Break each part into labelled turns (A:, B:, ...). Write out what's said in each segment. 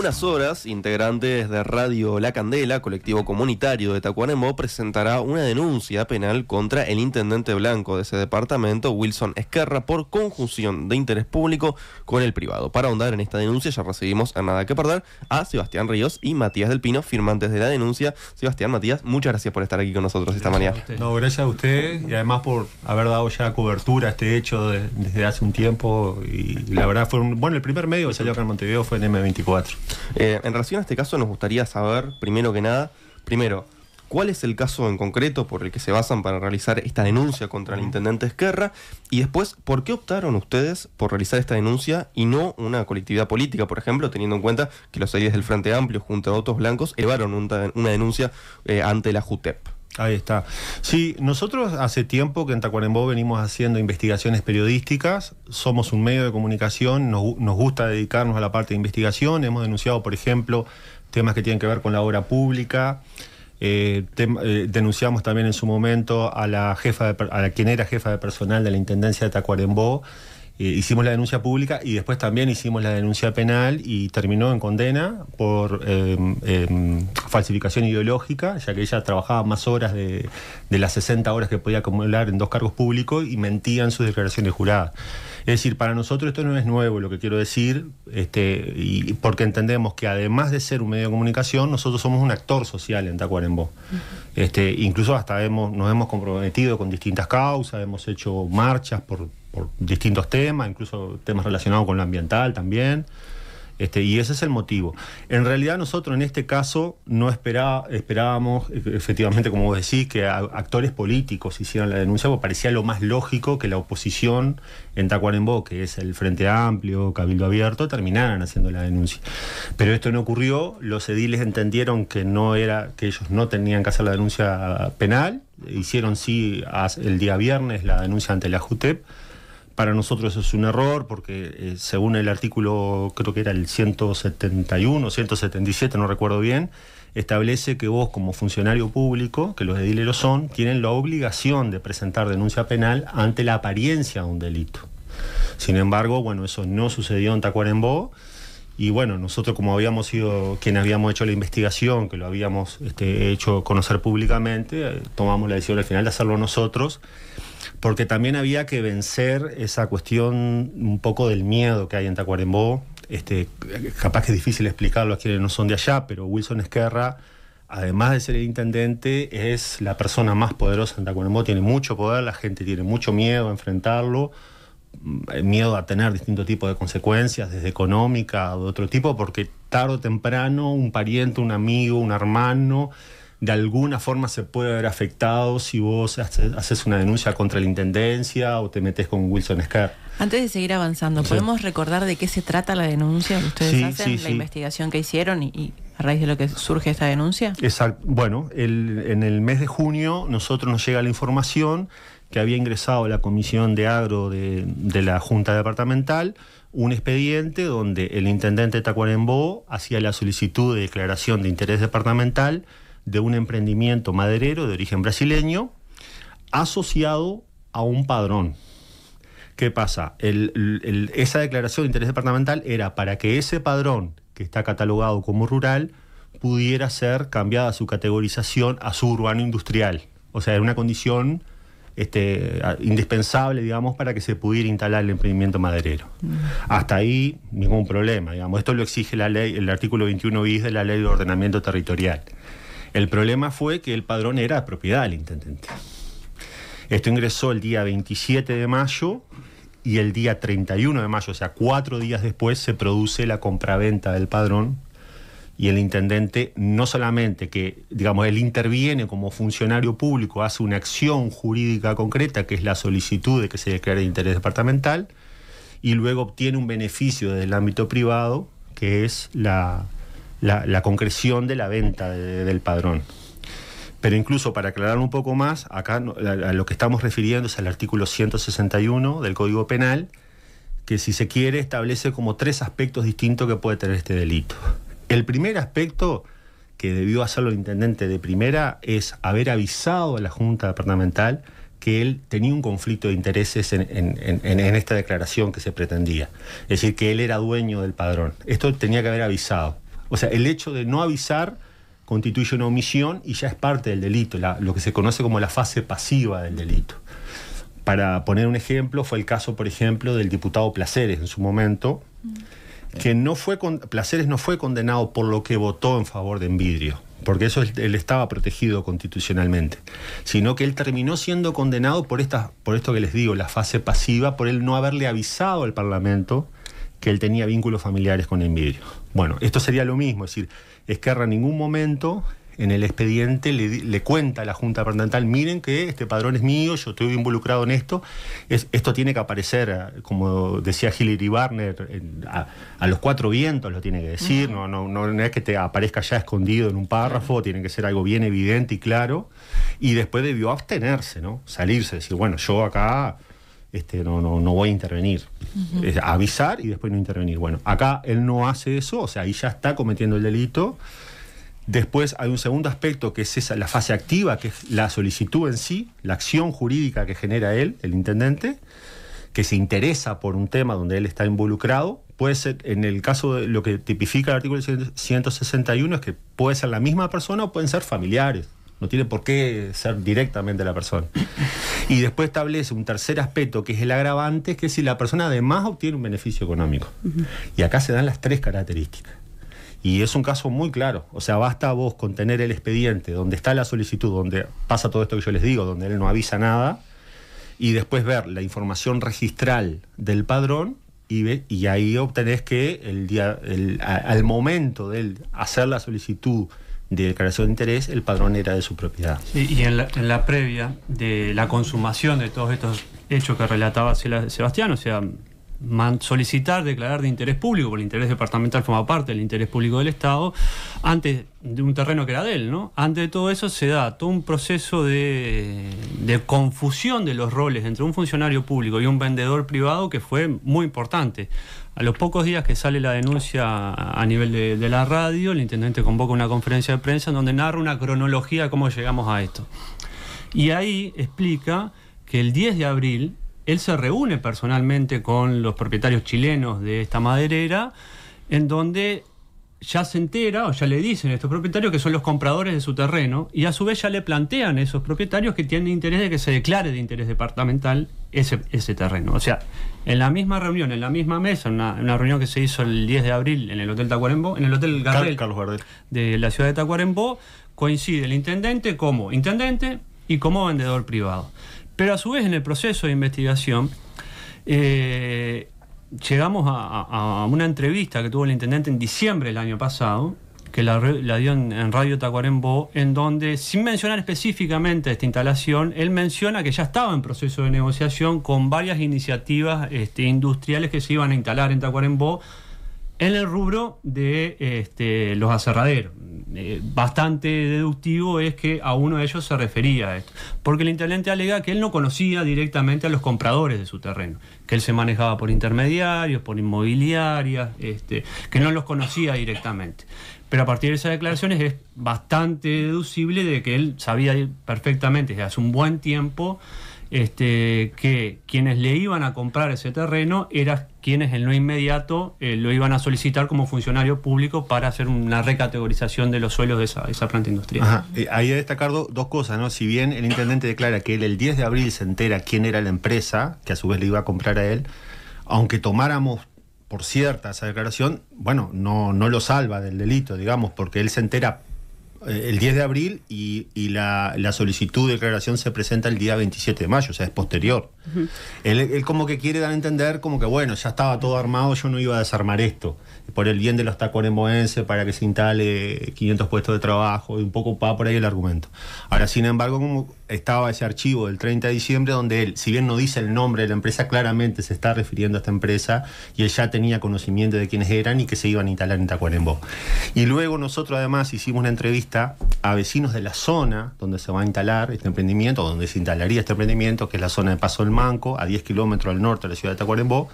A: unas horas, integrantes de Radio La Candela, colectivo comunitario de Tacuarembó, presentará una denuncia penal contra el intendente blanco de ese departamento, Wilson Ezquerra, por conjunción de interés público con el privado. Para ahondar en esta denuncia ya recibimos a Nada que Perder a Sebastián Ríos y Matías del Pino, firmantes de la denuncia. Sebastián, Matías, muchas gracias por estar aquí con nosotros esta mañana.
B: No, gracias a usted y además por haber dado ya cobertura a este hecho desde hace un tiempo, y la verdad fue el primer medio que salió acá en Montevideo fue en M24.
A: En relación a este caso nos gustaría saber, primero que nada, ¿cuál es el caso en concreto por el que se basan para realizar esta denuncia contra el intendente Ezquerra? Y después, ¿por qué optaron ustedes por realizar esta denuncia y no una colectividad política, por ejemplo, teniendo en cuenta que los ediles del Frente Amplio junto a otros blancos elevaron una denuncia ante la JUTEP?
B: Ahí está. Sí, nosotros hace tiempo que en Tacuarembó venimos haciendo investigaciones periodísticas, somos un medio de comunicación, nos gusta dedicarnos a la parte de investigación, hemos denunciado, por ejemplo, temas que tienen que ver con la obra pública, denunciamos también en su momento a quien era jefa de personal de la Intendencia de Tacuarembó. Hicimos la denuncia pública y después también hicimos la denuncia penal y terminó en condena por falsificación ideológica, ya que ella trabajaba más horas de las 60 horas que podía acumular en 2 cargos públicos y mentía en sus declaraciones juradas. Es decir, para nosotros esto no es nuevo, lo que quiero decir, y porque entendemos que además de ser un medio de comunicación, nosotros somos un actor social en Tacuarembó. Incluso hasta nos hemos comprometido con distintas causas, hemos hecho marchas por distintos temas, incluso temas relacionados con lo ambiental también, y ese es el motivo. En realidad nosotros en este caso no esperábamos, efectivamente, como vos decís, que actores políticos hicieran la denuncia, porque parecía lo más lógico que la oposición en Tacuarembó, que es el Frente Amplio, Cabildo Abierto, terminaran haciendo la denuncia. Pero esto no ocurrió, los ediles entendieron que ellos no tenían que hacer la denuncia penal, hicieron sí el día viernes la denuncia ante la JUTEP. Para nosotros eso es un error porque según el artículo, creo que era el 171, 177, no recuerdo bien, establece que vos como funcionario público, que los ediles lo son, tienen la obligación de presentar denuncia penal ante la apariencia de un delito. Sin embargo, eso no sucedió en Tacuarembó. Y nosotros como habíamos sido quienes habíamos hecho la investigación, que lo habíamos hecho conocer públicamente, tomamos la decisión al final de hacerlo nosotros, porque también había que vencer esa cuestión un poco del miedo que hay en Tacuarembó. Capaz que es difícil explicarlo a quienes no son de allá, pero Wilson Ezquerra, además de ser el intendente, es la persona más poderosa en Tacuarembó, tiene mucho poder, la gente tiene mucho miedo a enfrentarlo, miedo a tener distintos tipos de consecuencias, desde económica o de otro tipo, porque tarde o temprano un pariente, un amigo, un hermano, de alguna forma se puede ver afectado si vos haces una denuncia contra la intendencia o te metés con Wilson Ezquerra.
C: Antes de seguir avanzando, ¿podemos recordar de qué se trata la denuncia que ustedes hacen, la investigación que hicieron y a raíz de lo que surge esta denuncia?
B: Exacto. En el mes de junio nosotros nos llega la información que había ingresado la Comisión de Agro de la Junta Departamental un expediente donde el intendente de Tacuarembó hacía la solicitud de declaración de interés departamental de un emprendimiento maderero de origen brasileño asociado a un padrón. ¿Qué pasa? Esa declaración de interés departamental era para que ese padrón, que está catalogado como rural, pudiera ser cambiada su categorización a suburbano industrial. O sea, era una condición indispensable, digamos, para que se pudiera instalar el emprendimiento maderero. Hasta ahí ningún problema, digamos. Esto lo exige la ley, el artículo 21 bis de la Ley de Ordenamiento Territorial. El problema fue que el padrón era propiedad del intendente. Esto ingresó el día 27 de mayo y el día 31 de mayo, o sea, 4 días después, se produce la compraventa del padrón y el intendente no solamente que, digamos, él interviene como funcionario público, hace una acción jurídica concreta, que es la solicitud de que se declare de interés departamental, y luego obtiene un beneficio del ámbito privado, que es la concreción de la venta del padrón. Pero incluso para aclarar un poco más, acá a lo que estamos refiriendo es al artículo 161 del Código Penal, que si se quiere establece como 3 aspectos distintos que puede tener este delito. El primer aspecto que debió hacerlo el intendente de primera es haber avisado a la Junta Departamental que él tenía un conflicto de intereses en esta declaración que se pretendía. Es decir, que él era dueño del padrón. Esto tenía que haber avisado. O sea, el hecho de no avisar constituye una omisión y ya es parte del delito, lo que se conoce como la fase pasiva del delito. Para poner un ejemplo, fue el caso, por ejemplo, del diputado Placeres en su momento, que Placeres no fue condenado por lo que votó en favor de Envidrio, porque eso él estaba protegido constitucionalmente, sino que él terminó siendo condenado por esto que les digo, la fase pasiva, por él no haberle avisado al Parlamento que él tenía vínculos familiares con Envidrio. Bueno, esto sería lo mismo, es decir, Esquerra en ningún momento en el expediente le cuenta a la Junta Departamental, miren que este padrón es mío, yo estoy involucrado en esto, esto tiene que aparecer, como decía Hilary Barner, a los cuatro vientos lo tiene que decir, no es que te aparezca ya escondido en un párrafo, tiene que ser algo bien evidente y claro, y después debió abstenerse, ¿no? Salirse, decir, bueno, yo acá no voy a intervenir. Avisar y después no intervenir. Bueno, acá él no hace eso, o sea, ahí ya está cometiendo el delito. Después hay un segundo aspecto que es la fase activa, que es la solicitud en sí, la acción jurídica que genera él, el intendente, que se interesa por un tema donde él está involucrado. Puede ser, en el caso de lo que tipifica el artículo 161, es que puede ser la misma persona o pueden ser familiares. No tiene por qué ser directamente la persona. Y después establece un tercer aspecto, que es el agravante, que es si la persona además obtiene un beneficio económico. Y acá se dan las tres características. Y es un caso muy claro. O sea, basta vos con tener el expediente donde está la solicitud, donde pasa todo esto que yo les digo, donde él no avisa nada, y después ver la información registral del padrón, y ahí obtenés que al momento de él hacer la solicitud de declaración de interés, el padrón era de su propiedad.
D: Sí, y en la previa de la consumación de todos estos hechos que relataba Sebastián, o sea, solicitar, declarar de interés público, porque el interés departamental forma parte del interés público del Estado, antes de un terreno que era de él, ¿no? Antes de todo eso se da todo un proceso de confusión de los roles entre un funcionario público y un vendedor privado que fue muy importante. A los pocos días que sale la denuncia a nivel de la radio, el intendente convoca una conferencia de prensa en donde narra una cronología de cómo llegamos a esto. Y ahí explica que el 10 de abril él se reúne personalmente con los propietarios chilenos de esta maderera, en donde ya se entera, o ya le dicen a estos propietarios que son los compradores de su terreno, y a su vez ya le plantean a esos propietarios que tienen interés de que se declare de interés departamental ese terreno. O sea, en la misma reunión, en la misma mesa, una reunión que se hizo el 10 de abril en el Hotel Tacuarembó, en el Hotel Gardel,
B: Carlos Gardel,
D: de la ciudad de Tacuarembó, coincide el intendente como intendente y como vendedor privado. Pero a su vez en el proceso de investigación llegamos a una entrevista que tuvo el intendente en diciembre del año pasado, que la dio en Radio Tacuarembó, en donde, sin mencionar específicamente esta instalación, él menciona que ya estaba en proceso de negociación con varias iniciativas industriales que se iban a instalar en Tacuarembó en el rubro de los aserraderos. Bastante deductivo es que a uno de ellos se refería a esto, porque el intendente alega que él no conocía directamente a los compradores de su terreno, que él se manejaba por intermediarios, por inmobiliarias, que no los conocía directamente. Pero a partir de esas declaraciones es bastante deducible de que él sabía perfectamente desde hace un buen tiempo que quienes le iban a comprar ese terreno eran quienes en lo inmediato lo iban a solicitar como funcionario público para hacer una recategorización de los suelos de esa planta industrial.
B: Ajá. Hay que destacar dos cosas, ¿no? Si bien el intendente declara que él el 10 de abril se entera quién era la empresa, que a su vez le iba a comprar a él, aunque tomáramos por cierta esa declaración, bueno, no lo salva del delito, digamos, porque él se entera el 10 de abril y la solicitud de declaración se presenta el día 27 de mayo, o sea, es posterior. Él como que quiere dar a entender como que, bueno, ya estaba todo armado, yo no iba a desarmar esto, por el bien de los tacuaremboenses, para que se instale 500 puestos de trabajo, y un poco va por ahí el argumento. Ahora, sin embargo, como estaba ese archivo del 30 de diciembre, donde él, si bien no dice el nombre de la empresa, claramente se está refiriendo a esta empresa, y él ya tenía conocimiento de quiénes eran y que se iban a instalar en Tacuarembó. Y luego nosotros además hicimos una entrevista a vecinos de la zona donde se va a instalar este emprendimiento, donde se instalaría este emprendimiento, que es la zona de Paso del Manco, a 10 kilómetros al norte de la ciudad de Tacuarembó,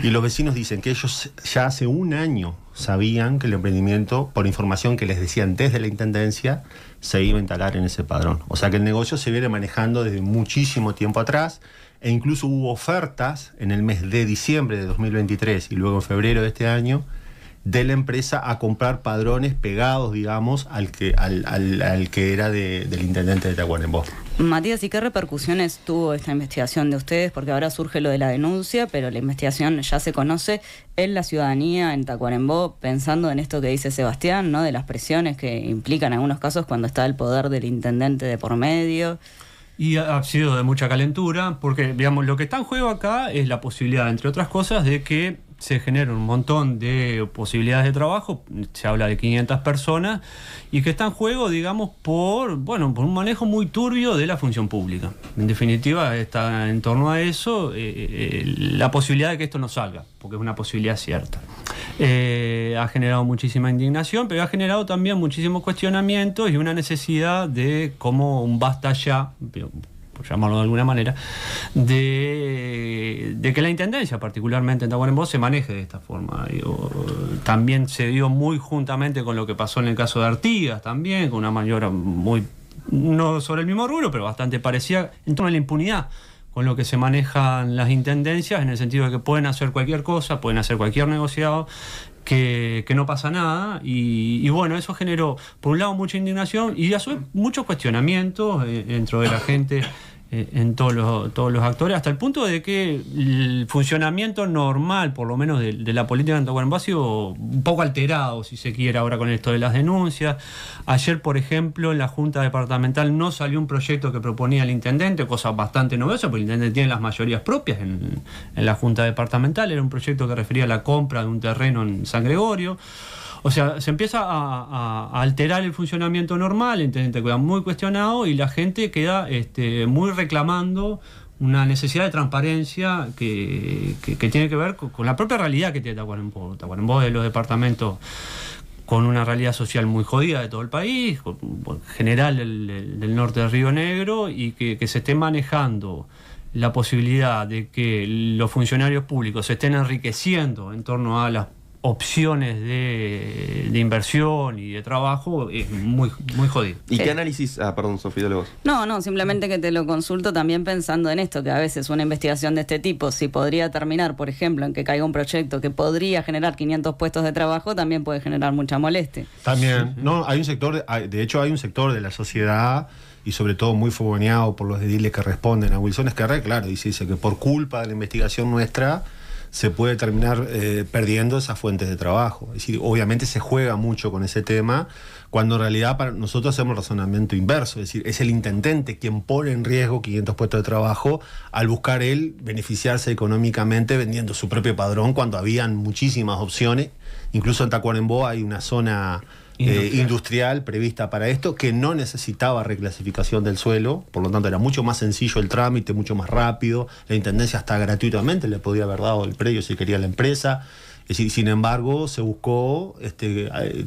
B: y los vecinos dicen que ellos ya hace un año sabían que el emprendimiento, por información que les decían desde la intendencia, se iba a instalar en ese padrón. O sea que el negocio se viene manejando desde muchísimo tiempo atrás, e incluso hubo ofertas en el mes de diciembre de 2023 y luego en febrero de este año, de la empresa a comprar padrones pegados, digamos, al que era del intendente de Tacuarembó.
E: Matías, ¿y qué repercusiones tuvo esta investigación de ustedes? Porque ahora surge lo de la denuncia, pero la investigación ya se conoce en la ciudadanía, en Tacuarembó, pensando en esto que dice Sebastián, ¿no? De las presiones que implican en algunos casos cuando está el poder del intendente de por medio.
D: Y ha sido de mucha calentura, porque, digamos, lo que está en juego acá es la posibilidad, entre otras cosas, de que se generen un montón de posibilidades de trabajo. Se habla de 500 personas, y que está en juego, digamos, por un manejo muy turbio de la función pública. En definitiva, está en torno a eso la posibilidad de que esto no salga, porque es una posibilidad cierta. Ha generado muchísima indignación, pero ha generado también muchísimos cuestionamientos y una necesidad de como un basta ya, por llamarlo de alguna manera, de que la intendencia, particularmente en Tacuarembó, se maneje de esta forma. También se dio muy juntamente con lo que pasó en el caso de Artigas, también, con una maniobra muy, no sobre el mismo rubro, pero bastante parecida, en torno a la impunidad con lo que se manejan las intendencias, en el sentido de que pueden hacer cualquier cosa, pueden hacer cualquier negociado, que no pasa nada, y bueno, eso generó, por un lado, mucha indignación y a su vez muchos cuestionamientos dentro de la gente, en todos los actores, hasta el punto de que el funcionamiento normal, por lo menos de la política en Tacuarembó, ha sido un poco alterado, si se quiere, ahora con esto de las denuncias. Ayer, por ejemplo, en la Junta Departamental no salió un proyecto que proponía el intendente, cosa bastante novedosa, porque el intendente tiene las mayorías propias en la Junta Departamental. Era un proyecto que refería a la compra de un terreno en San Gregorio. O sea, se empieza a alterar el funcionamiento normal, el intendente queda muy cuestionado y la gente queda muy reclamando una necesidad de transparencia que tiene que ver con la propia realidad que tiene Tacuarembó. Tacuarembó es de los departamentos con una realidad social muy jodida de todo el país, en general del norte del Río Negro, y que se esté manejando la posibilidad de que los funcionarios públicos se estén enriqueciendo en torno a las opciones de inversión y de trabajo, es muy, muy jodido.
A: ¿Y qué análisis? Perdón, Sofía, dale vos.
E: No, simplemente que te lo consulto también pensando en esto, que a veces una investigación de este tipo, si podría terminar, por ejemplo, en que caiga un proyecto que podría generar 500 puestos de trabajo, también puede generar mucha molestia.
B: También, no, hay un sector, de hecho hay un sector de la sociedad, y sobre todo muy fogoneado por los ediles que responden a Wilson Esquerra, claro, dice que por culpa de la investigación nuestra se puede terminar perdiendo esas fuentes de trabajo. Es decir, obviamente se juega mucho con ese tema, cuando en realidad para nosotros hacemos razonamiento inverso. Es decir, es el intendente quien pone en riesgo 500 puestos de trabajo al buscar él beneficiarse económicamente vendiendo su propio padrón, cuando habían muchísimas opciones. Incluso en Tacuarembó hay una zona industrial prevista para esto, que no necesitaba reclasificación del suelo, por lo tanto era mucho más sencillo el trámite, mucho más rápido. La intendencia hasta gratuitamente le podía haber dado el predio si quería la empresa. Es decir, sin embargo, se buscó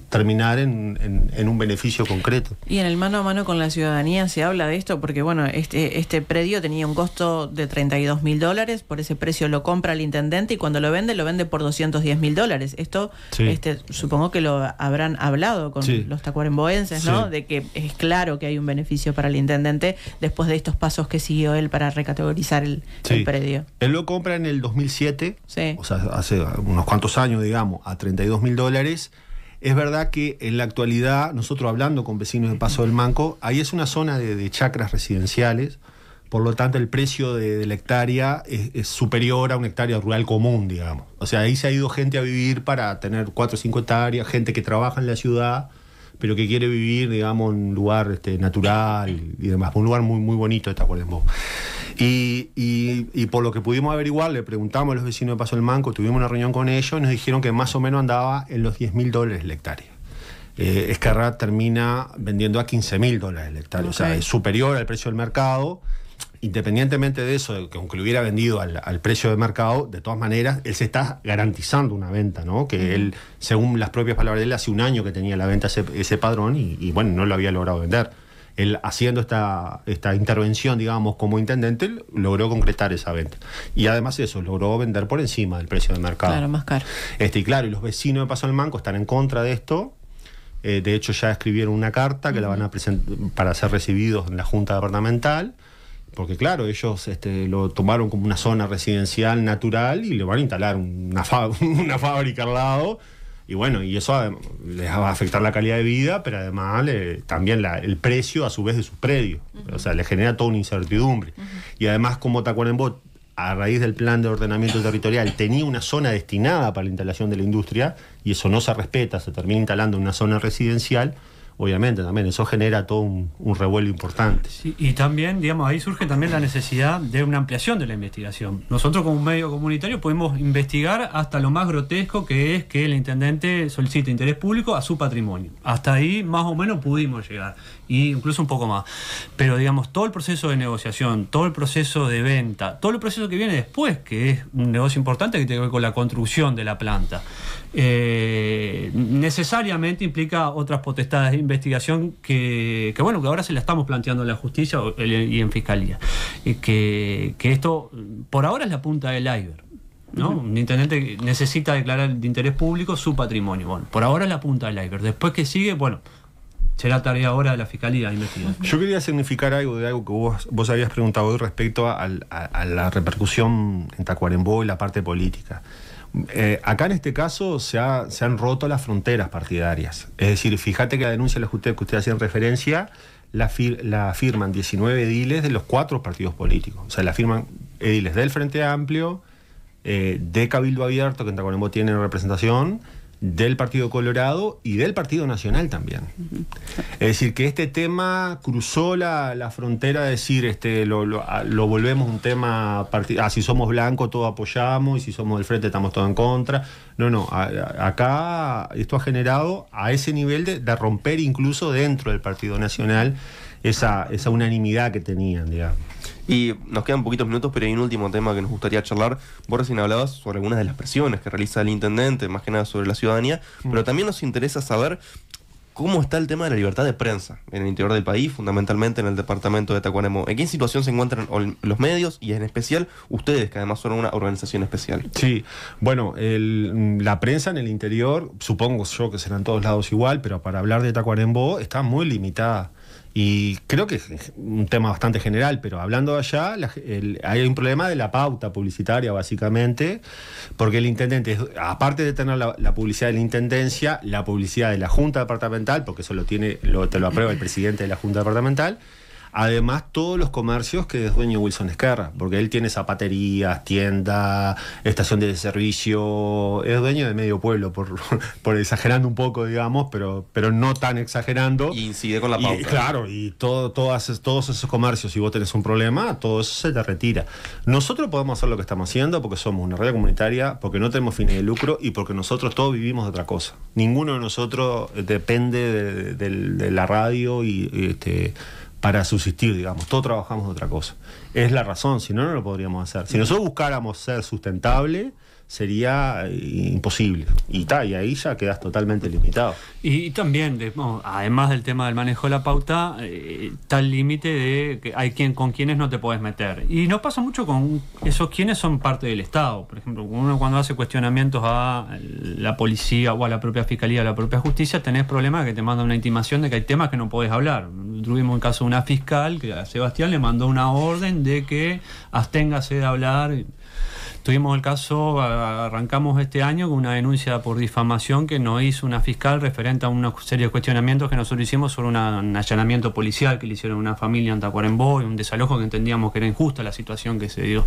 B: terminar en un beneficio concreto.
C: Y en el mano a mano con la ciudadanía se habla de esto, porque bueno, este predio tenía un costo de $32.000, por ese precio lo compra el intendente y cuando lo vende por $210.000. Esto sí. Supongo que lo habrán hablado con los tacuaremboenses, ¿no? Sí. De que es claro que hay un beneficio para el intendente después de estos pasos que siguió él para recategorizar el predio.
B: Él lo compra en el 2007, o sea, hace unos cuantos años, digamos, a $32.000. Es verdad que en la actualidad, nosotros hablando con vecinos de Paso del Manco, ahí es una zona de chacras residenciales, por lo tanto el precio de la hectárea es superior a una hectárea rural común, digamos. O sea, ahí se ha ido gente a vivir para tener 4 o 5 hectáreas, gente que trabaja en la ciudad, pero que quiere vivir, digamos, en un lugar natural y demás, un lugar muy, muy bonito de Tacuarembó. Y por lo que pudimos averiguar, le preguntamos a los vecinos de Paso del Manco, tuvimos una reunión con ellos y nos dijeron que más o menos andaba en los $10.000 la hectárea. Esquerra termina vendiendo a $15.000 la hectárea, o sea, es superior al precio del mercado. Independientemente de eso, que aunque lo hubiera vendido al precio de mercado, de todas maneras, él se está garantizando una venta, ¿no? Que él, según las propias palabras de él, hace un año que tenía la venta ese padrón y bueno, no lo había logrado vender. Él, haciendo esta intervención, digamos, como intendente, logró concretar esa venta. Y además eso, logró vender por encima del precio del mercado.
C: Claro, más caro.
B: Y claro, y los vecinos de Paso del Manco están en contra de esto. De hecho, ya escribieron una carta que la van a presentar para ser recibidos en la Junta Departamental. Porque claro, ellos lo tomaron como una zona residencial natural y le van a instalar una fábrica al lado. Y bueno, y eso les va a afectar la calidad de vida, pero además también el precio a su vez de sus predios. O sea, le genera toda una incertidumbre. Y además, como Tacuarembó, a raíz del plan de ordenamiento territorial, tenía una zona destinada para la instalación de la industria, y eso no se respeta, se termina instalando en una zona residencial. Obviamente también eso genera todo un revuelo importante.
D: Sí, y también, digamos, ahí surge también la necesidad de una ampliación de la investigación. Nosotros como un medio comunitario podemos investigar hasta lo más grotesco, que es que el intendente solicite interés público a su patrimonio. Hasta ahí más o menos pudimos llegar, y incluso un poco más. Pero digamos, todo el proceso de negociación, todo el proceso de venta, todo el proceso que viene después, que es un negocio importante que tiene que ver con la construcción de la planta, necesariamente implica otras potestades de investigación que bueno, que ahora se la estamos planteando en la justicia y en fiscalía. Que esto, por ahora, es la punta del iceberg, ¿no? Un intendente necesita declarar de interés público su patrimonio. Bueno, por ahora es la punta del iceberg. Después que sigue, bueno, será tarea ahora de la fiscalía de investigar.
B: Yo quería significar algo de algo que vos habías preguntado hoy respecto a la repercusión en Tacuarembó y la parte política. Acá en este caso se han roto las fronteras partidarias. Es decir, fíjate que la denuncia que usted hacía en referencia la firman 19 ediles de los 4 partidos políticos. O sea, la firman ediles del Frente Amplio, de Cabildo Abierto, que en Tacuarembó tiene representación, del Partido Colorado y del Partido Nacional también. Es decir, que este tema cruzó la frontera de decir, lo volvemos un tema, si somos blancos todo apoyamos, y si somos del frente estamos todos en contra. No, acá esto ha generado a ese nivel de romper incluso dentro del Partido Nacional esa unanimidad que tenían, digamos.
A: Y nos quedan poquitos minutos, pero hay un último tema que nos gustaría charlar. Vos recién hablabas sobre algunas de las presiones que realiza el intendente, más que nada sobre la ciudadanía, pero también nos interesa saber cómo está el tema de la libertad de prensa en el interior del país, fundamentalmente en el departamento de Tacuarembó. ¿En qué situación se encuentran los medios y en especial ustedes, que además son una organización especial?
B: Sí, bueno, la prensa en el interior, supongo yo que será en todos lados igual, pero para hablar de Tacuarembó está muy limitada. Y creo que es un tema bastante general, pero hablando de allá, hay un problema de la pauta publicitaria, básicamente, porque el intendente, aparte de tener la publicidad de la intendencia, la publicidad de la Junta Departamental, porque eso te lo aprueba el presidente de la Junta Departamental, además todos los comercios que es dueño Wilson Esquerra, porque él tiene zapaterías, tienda, estación de servicio, es dueño de medio pueblo, por exagerando un poco, digamos, pero no tan exagerando.
A: Y incide con la pauta.
B: Y, claro, y todos esos comercios, si vos tenés un problema, todo eso se te retira. Nosotros podemos hacer lo que estamos haciendo porque somos una radio comunitaria, porque no tenemos fines de lucro y porque nosotros todos vivimos de otra cosa. Ninguno de nosotros depende de la radio para subsistir, digamos. Todos trabajamos de otra cosa. Es la razón, si no, no lo podríamos hacer. Si nosotros buscáramos ser sustentable, sería imposible. Y ahí ya quedas totalmente limitado.
D: Y también, además del tema del manejo de la pauta, está el límite de que hay con quienes no te puedes meter. Y nos pasa mucho con esos quienes son parte del Estado. Por ejemplo, uno cuando hace cuestionamientos a la policía o a la propia fiscalía o a la propia justicia, tenés problemas que te mandan una intimación de que hay temas que no podés hablar. Tuvimos el caso de una fiscal que a Sebastián le mandó una orden de que absténgase de hablar. Tuvimos el caso, arrancamos este año con una denuncia por difamación que nos hizo una fiscal referente a una serie de cuestionamientos que nosotros hicimos sobre un allanamiento policial que le hicieron a una familia en Tacuarembó y un desalojo que entendíamos que era injusta la situación que se dio.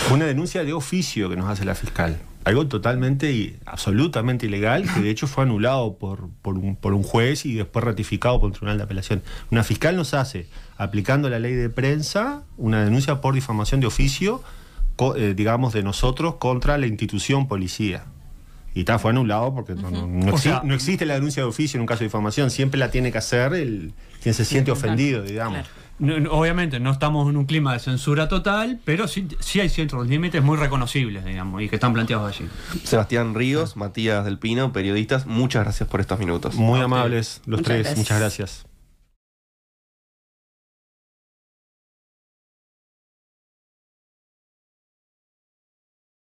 B: Fue una denuncia de oficio que nos hace la fiscal. Algo totalmente y absolutamente ilegal, que de hecho fue anulado por un juez y después ratificado por un tribunal de apelación. Una fiscal nos hace, aplicando la ley de prensa, una denuncia por difamación de oficio, digamos, de nosotros contra la institución policía. Y fue anulado porque no existe la denuncia de oficio en un caso de difamación. Siempre la tiene que hacer quien se siente ofendido, digamos.
D: Claro. Obviamente no estamos en un clima de censura total, pero sí hay ciertos límites muy reconocibles, digamos, y que están planteados allí.
A: Sebastián Ríos, Matías del Pino, periodistas, muchas gracias por estos minutos.
B: Muy amables los tres, muchas gracias.